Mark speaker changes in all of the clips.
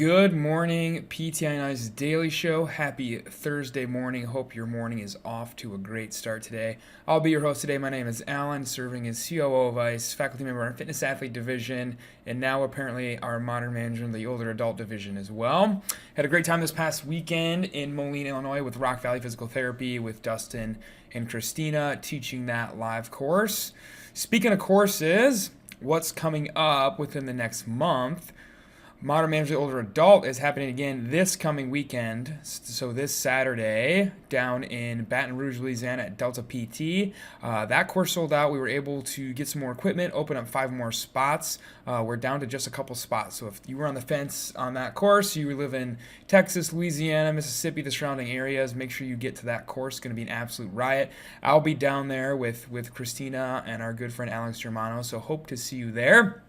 Speaker 1: Good morning, PTI&I's Daily Show. Happy Thursday morning. Hope your morning is off to a great start today. I'll be your host today. My name is Alan, serving as COO of ICE, faculty member in our fitness athlete division, and now apparently our modern manager in the older adult division as well. Had a great time this past weekend in Moline, Illinois with Rock Valley Physical Therapy with Dustin and Christina teaching that live course. Speaking of courses, what's coming up within the next month? Modern Manager the Older Adult is happening again this coming weekend. So this Saturday down in Baton Rouge, Louisiana at Delta PT. That course sold out. We were able to get some more equipment, open up 5 more spots. We're down to just a couple spots. So if you were on the fence on that course, you live in Texas, Louisiana, Mississippi, the surrounding areas, make sure you get to that course. It's going to be an absolute riot. I'll be down there with Christina and our good friend Alex Germano. So hope to see you there.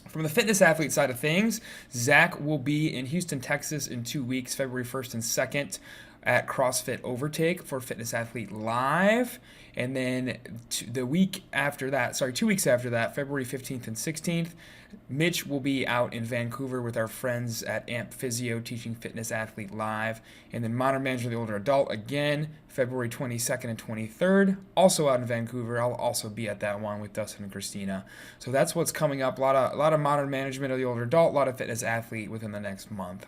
Speaker 1: From the fitness athlete side of things, Zach will be in Houston, Texas in 2 weeks, February 1st and 2nd at CrossFit Overtake for Fitness Athlete Live. And then 2 weeks after that, February 15th and 16th, Mitch will be out in Vancouver with our friends at Amp Physio teaching Fitness Athlete Live. And then Modern Manager of the Older Adult, again, February 22nd and 23rd, also out in Vancouver. I'll also be at that one with Dustin and Christina. So that's what's coming up. A lot of modern management of the older adult, a lot of fitness athlete within the next month.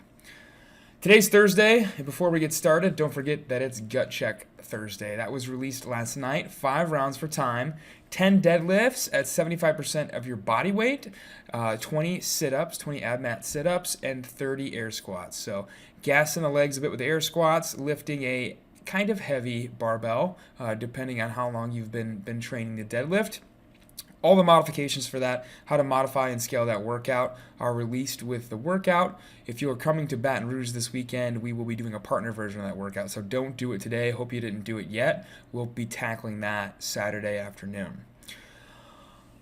Speaker 1: Today's Thursday, and before we get started, don't forget that it's Gut Check Thursday. That was released last night. 5 rounds for time, 10 deadlifts at 75% of your body weight, 20 sit-ups, 20 ab mat sit-ups, and 30 air squats. So gassing the legs a bit with the air squats, lifting a kind of heavy barbell, depending on how long you've been training the deadlift. All the modifications for that, how to modify and scale that workout, are released with the workout. If you are coming to Baton Rouge this weekend, we will be doing a partner version of that workout. So don't do it today. Hope you didn't do it yet. We'll be tackling that Saturday afternoon.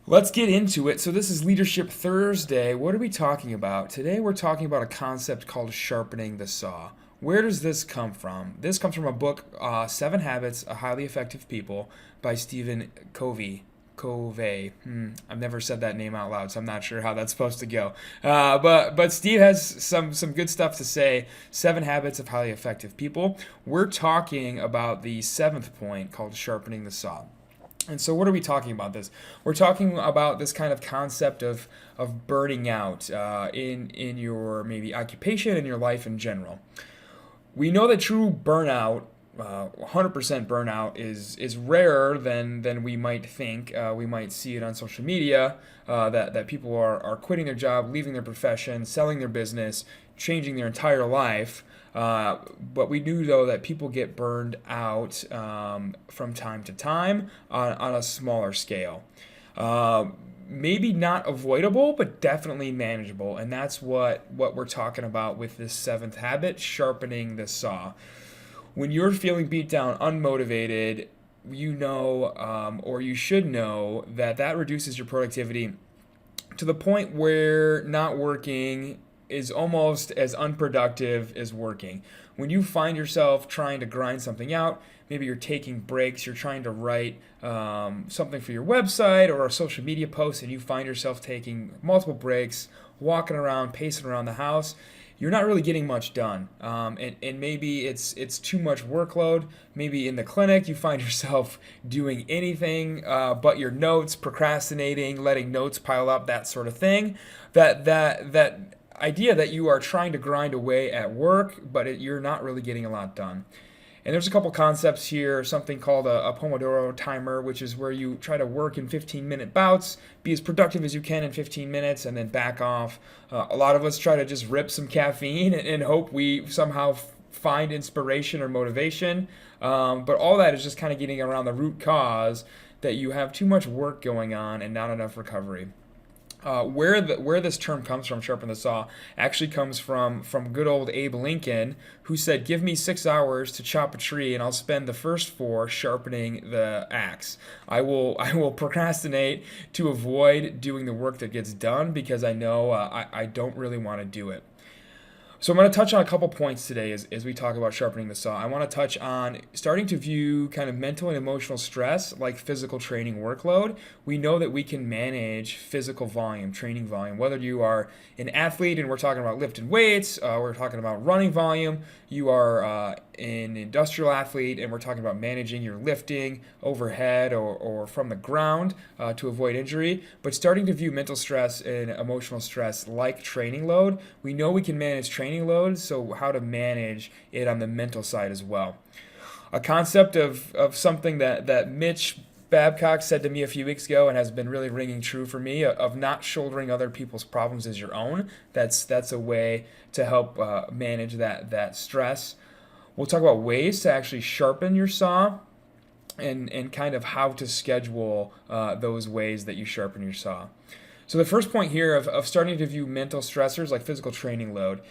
Speaker 1: Let's get into it. So this is Leadership Thursday. What are we talking about? Today we're talking about a concept called sharpening the saw. Where does this come from? This comes from a book, 7 Habits of Highly Effective People by Stephen Covey. I've never said that name out loud, so I'm not sure how that's supposed to go. But Steve has some good stuff to say. 7 Habits of Highly Effective People. We're talking about the 7th point called sharpening the saw. And so what are we talking about this? We're talking about this kind of concept of burning out in your maybe occupation and your life in general. We know that true burnout, 100% burnout is rarer than we might think. We might see it on social media that people are quitting their job, leaving their profession, selling their business, changing their entire life. But we do know that people get burned out from time to time on a smaller scale. Maybe not avoidable, but definitely manageable. And that's what we're talking about with this 7th habit, sharpening the saw. When you're feeling beat down, unmotivated, you know, or you should know that reduces your productivity to the point where not working is almost as unproductive as working. When you find yourself trying to grind something out, maybe you're taking breaks, you're trying to write something for your website or a social media post, and you find yourself taking multiple breaks, walking around, pacing around the house, you're not really getting much done. And maybe it's too much workload. Maybe in the clinic you find yourself doing anything but your notes, procrastinating, letting notes pile up, that sort of thing. That idea that you are trying to grind away at work, but you're not really getting a lot done. And there's a couple concepts here, something called a Pomodoro timer, which is where you try to work in 15-minute bouts, be as productive as you can in 15 minutes, and then back off. A lot of us try to just rip some caffeine and hope we somehow find inspiration or motivation. But all that is just kind of getting around the root cause that you have too much work going on and not enough recovery. Where this term comes from, sharpen the saw, actually comes from good old Abe Lincoln, who said, "Give me 6 hours to chop a tree, and I'll spend the first 4 sharpening the axe. I will procrastinate to avoid doing the work that gets done because I know I don't really want to do it." So I'm going to touch on a couple points today as we talk about sharpening the saw. I want to touch on starting to view kind of mental and emotional stress like physical training workload. We know that we can manage physical volume, training volume, whether you are an athlete and we're talking about lifting weights, we're talking about running volume, you are an industrial athlete and we're talking about managing your lifting overhead or from the ground to avoid injury. But starting to view mental stress and emotional stress like training load, we know we can manage training load, so how to manage it on the mental side as well. A concept of something that Mitch Babcock said to me a few weeks ago and has been really ringing true for me, of not shouldering other people's problems as your own. That's a way to help manage that stress. We'll talk about ways to actually sharpen your saw and kind of how to schedule those ways that you sharpen your saw. So the first point here of starting to view mental stressors like physical training load,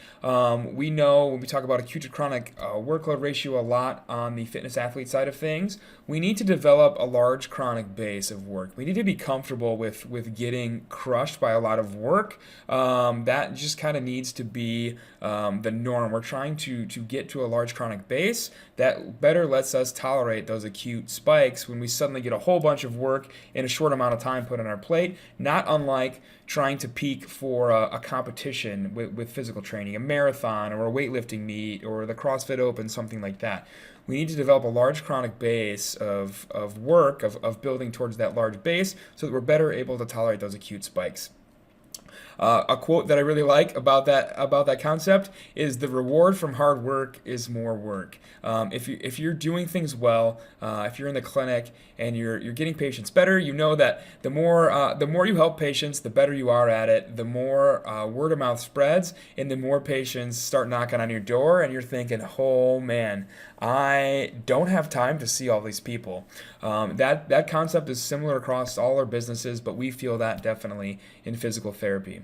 Speaker 1: we know when we talk about acute to chronic workload ratio a lot on the fitness athlete side of things, we need to develop a large chronic base of work. We need to be comfortable with getting crushed by a lot of work. That just kind of needs to be the norm. We're trying to get to a large chronic base that better lets us tolerate those acute spikes when we suddenly get a whole bunch of work in a short amount of time put on our plate, not unlike trying to peak for a competition with physical training, a marathon or a weightlifting meet or the CrossFit Open, something like that. We need to develop a large chronic base of work, of building towards that large base so that we're better able to tolerate those acute spikes. A quote that I really like about that concept is the reward from hard work is more work. If you're doing things well, if you're in the clinic and you're getting patients better, you know that the more you help patients, the better you are at it. The more word of mouth spreads, and the more patients start knocking on your door, and you're thinking, "Oh man, I don't have time to see all these people." That concept is similar across all our businesses, but we feel that definitely in physical therapy.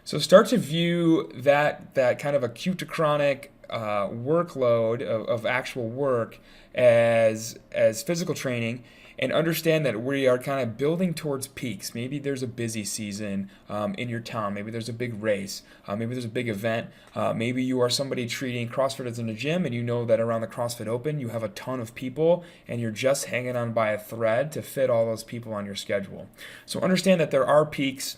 Speaker 1: So start to view that kind of acute to chronic workload of actual work as physical training, and understand that we are kind of building towards peaks. Maybe there's a busy season in your town. Maybe there's a big race. Maybe there's a big event. Maybe you are somebody treating CrossFitters in a gym and you know that around the CrossFit Open you have a ton of people and you're just hanging on by a thread to fit all those people on your schedule. So understand that there are peaks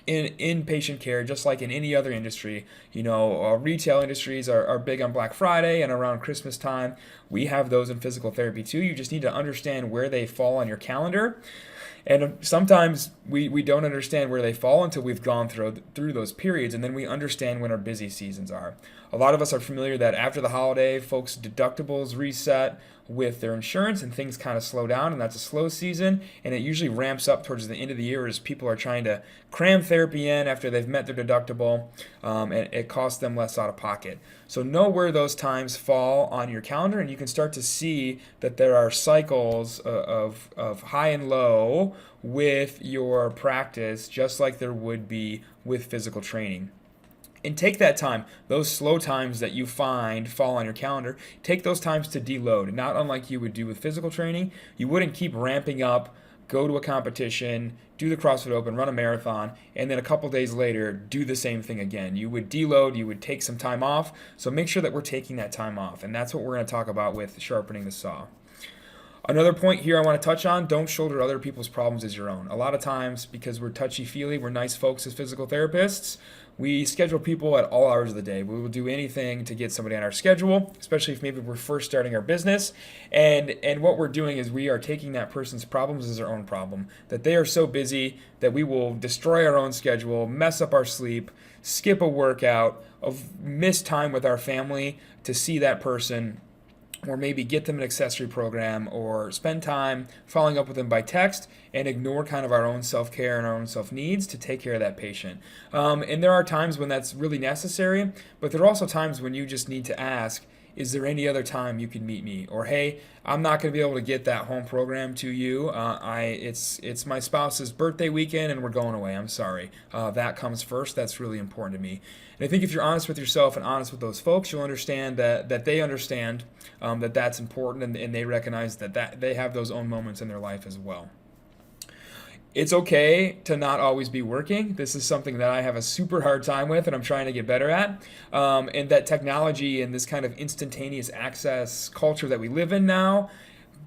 Speaker 1: in patient care, just like in any other industry. Retail industries are big on Black Friday and around Christmas time. We have those in physical therapy too. You just need to understand where they fall on your calendar. And sometimes we don't understand where they fall until we've gone through those periods, and then we understand when our busy seasons are. A lot of us are familiar that after the holiday, folks' deductibles reset with their insurance and things kind of slow down, and that's a slow season, and it usually ramps up towards the end of the year as people are trying to cram therapy in after they've met their deductible, and it costs them less out of pocket. So know where those times fall on your calendar, and you can start to see that there are cycles of high and low with your practice, just like there would be with physical training. And take that time, those slow times that you find fall on your calendar, take those times to deload. Not unlike you would do with physical training. You wouldn't keep ramping up, go to a competition, do the CrossFit Open, run a marathon, and then a couple days later do the same thing again. You would deload, you would take some time off. So make sure that we're taking that time off. And that's what we're going to talk about with sharpening the saw. Another point here I want to touch on, don't shoulder other people's problems as your own. A lot of times, because we're touchy-feely, we're nice folks as physical therapists, we schedule people at all hours of the day. We will do anything to get somebody on our schedule, especially if maybe we're first starting our business. And what we're doing is we are taking that person's problems as their own problem, that they are so busy that we will destroy our own schedule, mess up our sleep, skip a workout, miss time with our family to see that person, or maybe get them an accessory program, or spend time following up with them by text and ignore kind of our own self-care and our own self-needs to take care of that patient. And there are times when that's really necessary, but there are also times when you just need to ask, is there any other time you can meet me? Or, hey, I'm not going to be able to get that home program to you. It's my spouse's birthday weekend and we're going away. I'm sorry. That comes first. That's really important to me. And I think if you're honest with yourself and honest with those folks, you'll understand that they understand that that's important, and they recognize that they have those own moments in their life as well. It's okay to not always be working. This is something that I have a super hard time with and I'm trying to get better at. And that technology and this kind of instantaneous access culture that we live in now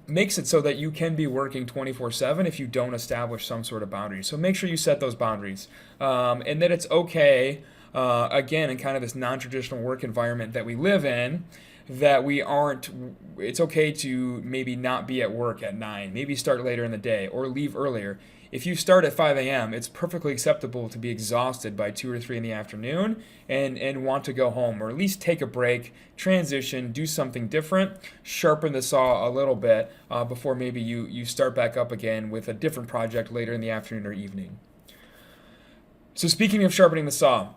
Speaker 1: makes it so that you can be working 24/7 if you don't establish some sort of boundary. So make sure you set those boundaries. And that it's okay, again, in kind of this non traditional work environment that we live in, that we aren't, it's okay to maybe not be at work at 9, maybe start later in the day or leave earlier. If you start at 5 a.m., it's perfectly acceptable to be exhausted by 2 or 3 in the afternoon and want to go home or at least take a break, transition, do something different, sharpen the saw a little bit before maybe you start back up again with a different project later in the afternoon or evening. So speaking of sharpening the saw,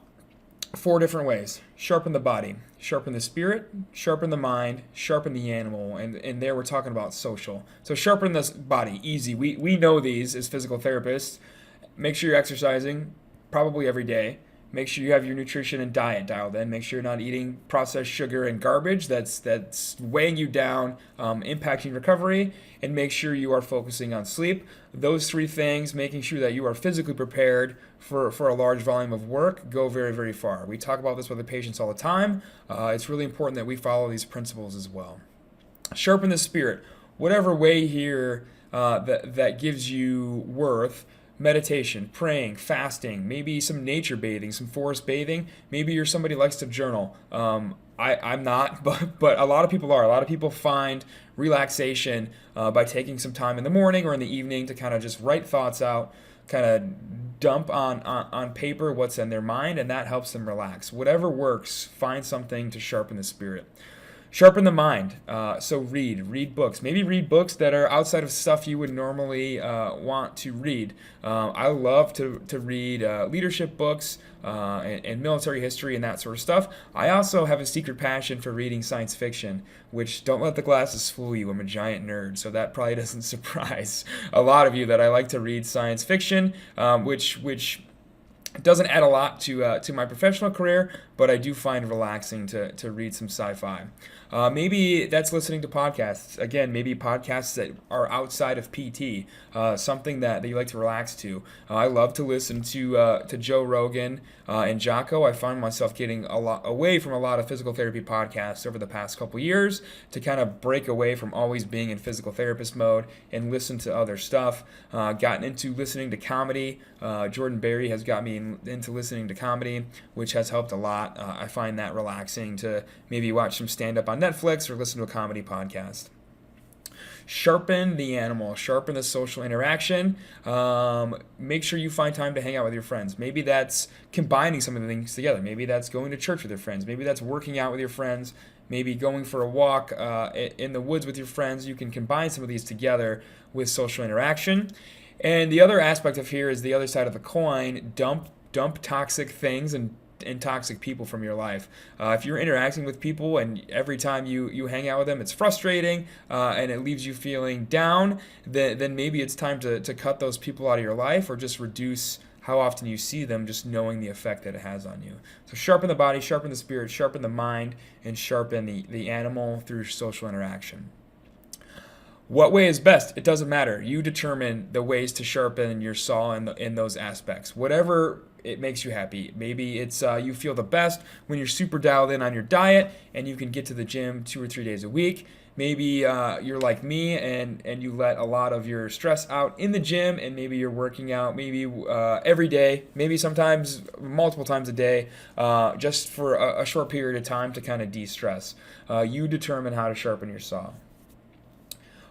Speaker 1: 4 different ways. Sharpen the body, sharpen the spirit, sharpen the mind, sharpen the animal, and there we're talking about social. So sharpen the body, easy. We know these as physical therapists. Make sure you're exercising, probably every day. Make sure you have your nutrition and diet dialed in. Make sure you're not eating processed sugar and garbage that's weighing you down, impacting recovery, and make sure you are focusing on sleep. Those 3 things, making sure that you are physically prepared for a large volume of work, go very, very far. We talk about this with the patients all the time. It's really important that we follow these principles as well. Sharpen the spirit. Whatever way here that gives you worth. Meditation, praying, fasting, maybe some nature bathing, some forest bathing. Maybe you're somebody who likes to journal. I'm not, but a lot of people are. A lot of people find relaxation by taking some time in the morning or in the evening to kind of just write thoughts out, kind of dump on paper what's in their mind, and that helps them relax. Whatever works, find something to sharpen the spirit. Sharpen the mind. So read books. Maybe read books that are outside of stuff you would normally want to read. I love to read leadership books and military history and that sort of stuff. I also have a secret passion for reading science fiction, which don't let the glasses fool you. I'm a giant nerd, so that probably doesn't surprise a lot of you that I like to read science fiction, which it doesn't add a lot to my professional career, but I do find relaxing to read some sci-fi. Maybe that's listening to podcasts. Again, maybe podcasts that are outside of PT, something that you like to relax to. I love to listen to Joe Rogan and Jocko. I find myself getting a lot away from a lot of physical therapy podcasts over the past couple years to kind of break away from always being in physical therapist mode and listen to other stuff. Gotten into listening to comedy. Jordan Berry has got me into listening to comedy, which has helped a lot. I find that relaxing to maybe watch some stand-up on Netflix or listen to a comedy podcast. Sharpen the animal, sharpen the social interaction. Make sure you find time to hang out with your friends. Maybe that's combining some of the things together. Maybe that's going to church with your friends. Maybe that's working out with your friends. Maybe going for a walk in the woods with your friends. You can combine some of these together with social interaction. And the other aspect of here is the other side of the coin. Dump toxic things and toxic people from your life. If you're interacting with people and every time you hang out with them it's frustrating and it leaves you feeling down, then maybe it's time to cut those people out of your life or just reduce how often you see them, just knowing the effect that it has on you. So sharpen the body, sharpen the spirit, sharpen the mind, and sharpen the animal through social interaction. What way is best? It doesn't matter. You determine the ways to sharpen your saw in those aspects. Whatever it makes you happy. Maybe it's you feel the best when you're super dialed in on your diet and you can get to the gym 2 or 3 days a week. Maybe you're like me and you let a lot of your stress out in the gym, and maybe you're working out maybe every day, maybe sometimes multiple times a day, just for a short period of time to kind of de-stress. You determine how to sharpen your saw.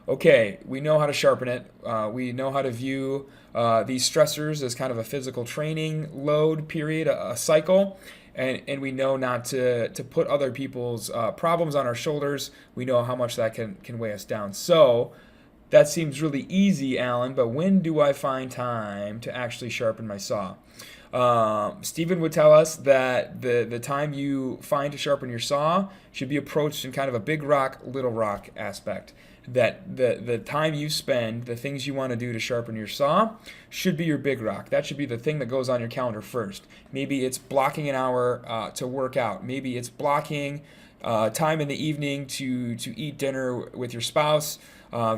Speaker 1: Okay, we know how to sharpen it. We know how to view these stressors as kind of a physical training load period, a cycle. And we know not to put other people's problems on our shoulders. We know how much that can weigh us down. So that seems really easy, Alan, but when do I find time to actually sharpen my saw? Stephen would tell us that the time you find to sharpen your saw should be approached in kind of a big rock, little rock aspect. That the time you spend, the things you want to do to sharpen your saw, should be your big rock. That should be the thing that goes on your calendar first. Maybe it's blocking an hour to work out. Maybe it's blocking time in the evening to eat dinner with your spouse.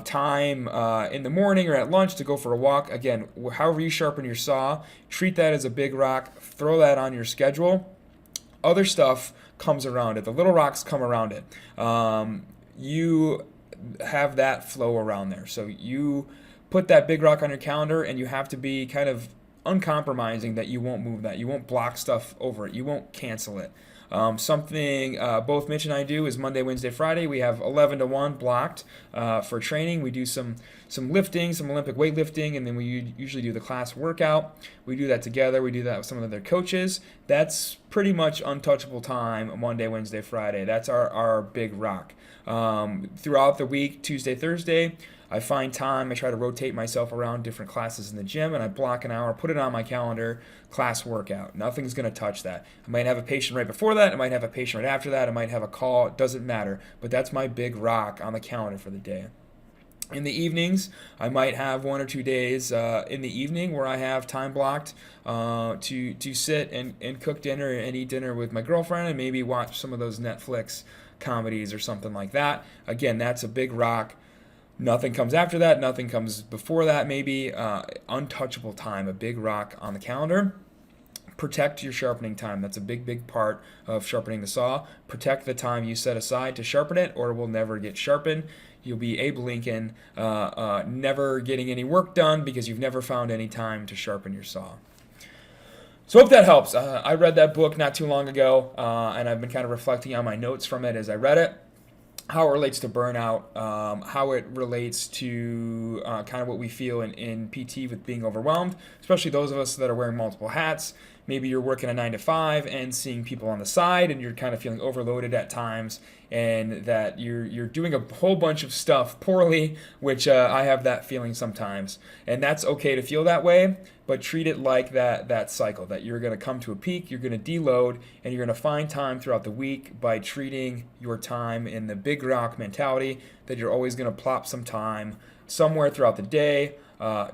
Speaker 1: time in the morning or at lunch to go for a walk. Again, however you sharpen your saw, treat that as a big rock, throw that on your schedule. Other stuff comes around it. The little rocks come around it. You have that flow around there. So you put that big rock on your calendar, and you have to be kind of uncompromising that you won't move that. You won't block stuff over it. You won't cancel it. Something both Mitch and I do is Monday, Wednesday, Friday. We have 11 to 1 blocked for training. We do some lifting, some Olympic weightlifting, and then we usually do the class workout. We do that together. We do that with some of their coaches. That's pretty much untouchable time, Monday, Wednesday, Friday. That's our big rock. Throughout the week, Tuesday, Thursday, I find time. I try to rotate myself around different classes in the gym, and I block an hour, put it on my calendar, class workout. Nothing's going to touch that. I might have a patient right before that. I might have a patient right after that. I might have a call. It doesn't matter. But that's my big rock on the calendar for the day. In the evenings, I might have 1 or 2 days in the evening where I have time blocked to sit and cook dinner and eat dinner with my girlfriend and maybe watch some of those Netflix comedies or something like that. Again, that's a big rock. Nothing comes after that. Nothing comes before that, maybe. Untouchable time, a big rock on the calendar. Protect your sharpening time. That's a big, big part of sharpening the saw. Protect the time you set aside to sharpen it, or it will never get sharpened. You'll be Abe Lincoln, never getting any work done because you've never found any time to sharpen your saw. So hope that helps. I read that book not too long ago, and I've been kind of reflecting on my notes from it as I read it. How it relates to burnout, how it relates to kind of what we feel in PT with being overwhelmed, especially those of us that are wearing multiple hats. Maybe you're working a 9 to 5 and seeing people on the side, and you're kind of feeling overloaded at times, and that you're doing a whole bunch of stuff poorly, which I have that feeling sometimes. And that's okay to feel that way, but treat it like that cycle, that you're going to come to a peak, you're going to deload, and you're going to find time throughout the week by treating your time in the big rock mentality, that you're always going to plop some time somewhere throughout the day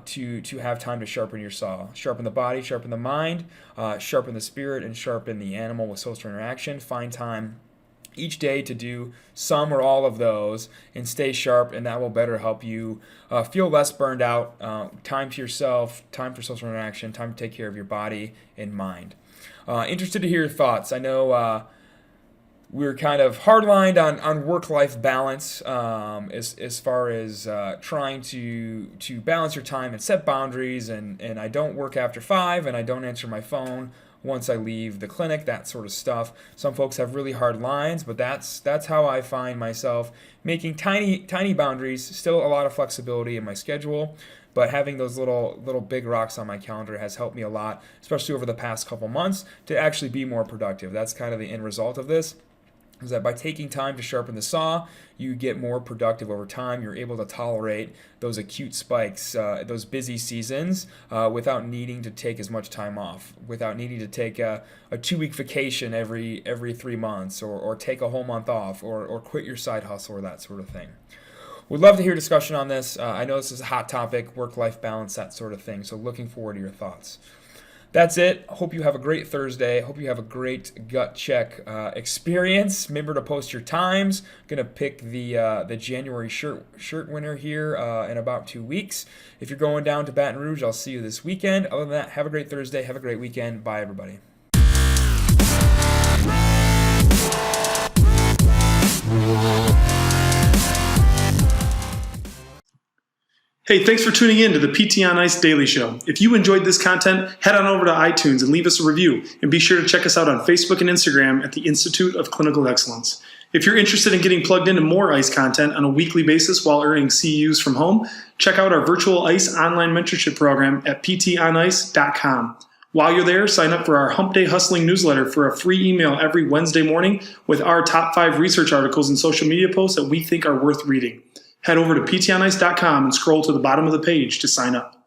Speaker 1: to have time to sharpen your saw. Sharpen the body, sharpen the mind, sharpen the spirit, and sharpen the animal with social interaction. Find time each day to do some or all of those and stay sharp, and that will better help you feel less burned out. Time to yourself, time for social interaction, time to take care of your body and mind. Interested to hear your thoughts. I know we're kind of hardlined on work-life balance as far as trying to balance your time and set boundaries, and I don't work after 5, and I don't answer my phone once I leave the clinic, that sort of stuff. Some folks have really hard lines, but that's how I find myself making tiny boundaries, still a lot of flexibility in my schedule, but having those little big rocks on my calendar has helped me a lot, especially over the past couple months, to actually be more productive. That's kind of the end result of this, is that by taking time to sharpen the saw, you get more productive over time. You're able to tolerate those acute spikes, those busy seasons, without needing to take as much time off, without needing to take a 2-week vacation every 3 months, or take a whole month off, or quit your side hustle, or that sort of thing. Would love to hear discussion on this. I know this is a hot topic, work-life balance, that sort of thing, so looking forward to your thoughts. That's it. Hope you have a great Thursday. Hope you have a great gut check experience. Remember to post your times. Going to pick the January shirt winner here in about 2 weeks. If you're going down to Baton Rouge, I'll see you this weekend. Other than that, have a great Thursday. Have a great weekend. Bye, everybody.
Speaker 2: Hey, thanks for tuning in to the PT on Ice Daily Show. If you enjoyed this content, head on over to iTunes and leave us a review. And be sure to check us out on Facebook and Instagram at the Institute of Clinical Excellence. If you're interested in getting plugged into more ICE content on a weekly basis while earning CEUs from home, check out our virtual ICE online mentorship program at ptonice.com. While you're there, sign up for our Hump Day Hustling newsletter for a free email every Wednesday morning with our top 5 research articles and social media posts that we think are worth reading. Head over to ptonice.com and scroll to the bottom of the page to sign up.